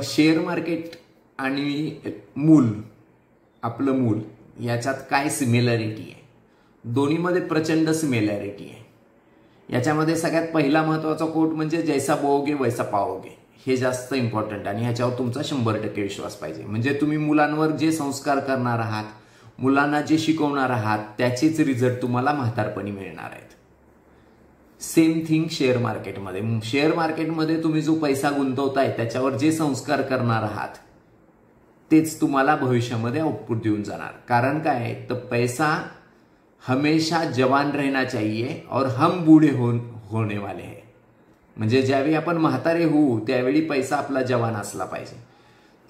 Share market आणि आपलं मूल याच्यात काय सिमिलॅरिटी आहे? दोन्हीमध्ये प्रचंड सिमिलॅरिटी आहे. याच्यामध्ये सगळ्यात पहिला महत्त्वाचा कोट म्हणजे जैसा बोओगे वैसा पाओगे, हे जास्त इम्पॉर्टंट आणि ह्याच्यावर तुमचा 100% विश्वास पाहिजे. म्हणजे तुम्ही मुलांवर जे संस्कार करणार आहात, मुलांना जे शिकवणार आहात, त्याचेच रिझल्ट तुम्हाला म्हातारपणी मिळणार आहेत. सेम थिंग शेअर मार्केटमध्ये. शेअर मार्केटमध्ये तुम्ही जो पैसा गुंतवताय त्याच्यावर जे संस्कार करणार आहात तेच तुम्हाला भविष्यामध्ये आउटपुट देऊन जाणार. कारण काय, तर पैसा हमेशा जवान रहना चाहिए और हम बूढ़े होने वाले हैं. म्हणजे ज्यावेळी आपण म्हातारे होऊ त्यावेळी पैसा आपला जवान असला पाहिजे.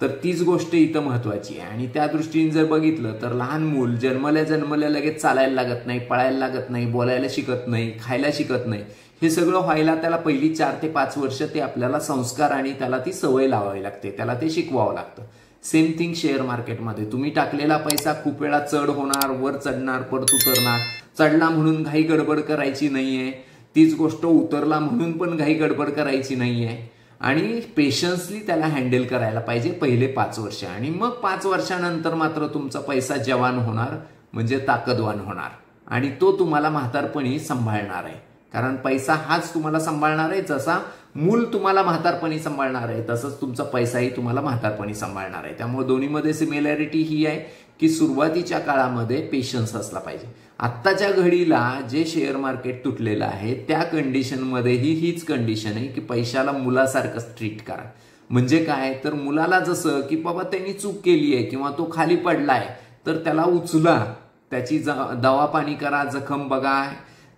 तर तीच गोष्ट इथं महत्वाची आहे. आणि त्या दृष्टीने जर बघितलं तर लहान मूल जन्मल्या लगेच चालायला लागत नाही, पळायला लागत नाही, बोलायला शिकत नाही, खायला शिकत नाही. हे सगळं व्हायला त्याला पहिली 4 ते 5 वर्ष ते आपल्याला संस्कार आणि त्याला ती सवय लावावी लागते, त्याला ते शिकवावं लागतं. सेम थिंग शेअर मार्केटमध्ये. तुम्ही टाकलेला पैसा खूप वेळा चढ होणार, वर चढणार, परत उतरणार. चढला म्हणून घाई गडबड करायची नाहीये, तीच गोष्ट उतरला म्हणून पण घाई गडबड करायची नाहीये. आणि पेशन्सली त्याला हँडल करायला पाहिजे पहिले 5 वर्ष. आणि मग 5 वर्षानंतर मात्र तुमचा पैसा जवान होणार, म्हणजे ताकदवान होणार आणि तो तुम्हाला म्हातारपणी सांभाळणार आहे. कारण पैसा हाच तुम्हाला सांभाळणार आहे. जसा मूल तुम्हाला म्हातारपणी सांभाळणार आहे तसंच तुमचा पैसाही तुम्हाला म्हातारपणी सांभाळणार आहे. त्यामुळे दोन्हीमध्ये सिमिलॅरिटी ही आहे की सुरुवातीच्या काळामध्ये पेशन्स असला पाहिजे. आत्ताच्या घडीला जे शेअर मार्केट तुटलेलं आहे त्या कंडिशनमध्येही हीच कंडिशन आहे की पैशाला मुलासारखं ट्रीट करा. म्हणजे काय, तर मुलाला जसं की बाबा त्यांनी चूक केली आहे किंवा तो खाली पडलाय तर त्याला उचला, त्याची दवा पाणी करा, जखम बघा,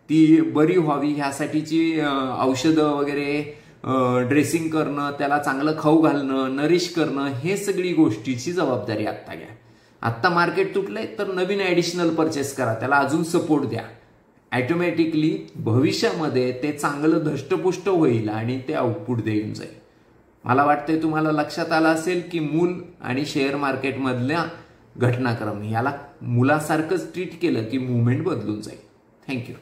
ती बरी व्हावी ह्यासाठीची औषधं वगैरे, ड्रेसिंग करणं, त्याला चांगलं खाऊ घालणं, नरिश करणं, हे सगळी गोष्टीची जबाबदारी आत्ता घ्या. आत्ता मार्केट तुटलंय तर नवीन ॲडिशनल परचेस करा, त्याला अजून सपोर्ट द्या. ऑटोमॅटिकली भविष्यामध्ये ते चांगलं धष्टपुष्ट होईल आणि ते आउटपुट देऊन जाईल. मला वाटतंय तुम्हाला लक्षात आलं असेल की मूल आणि शेअर मार्केटमधल्या घटनाक्रम याला मुलासारखंच ट्रीट केलं की मुवमेंट बदलून जाईल. थँक्यू.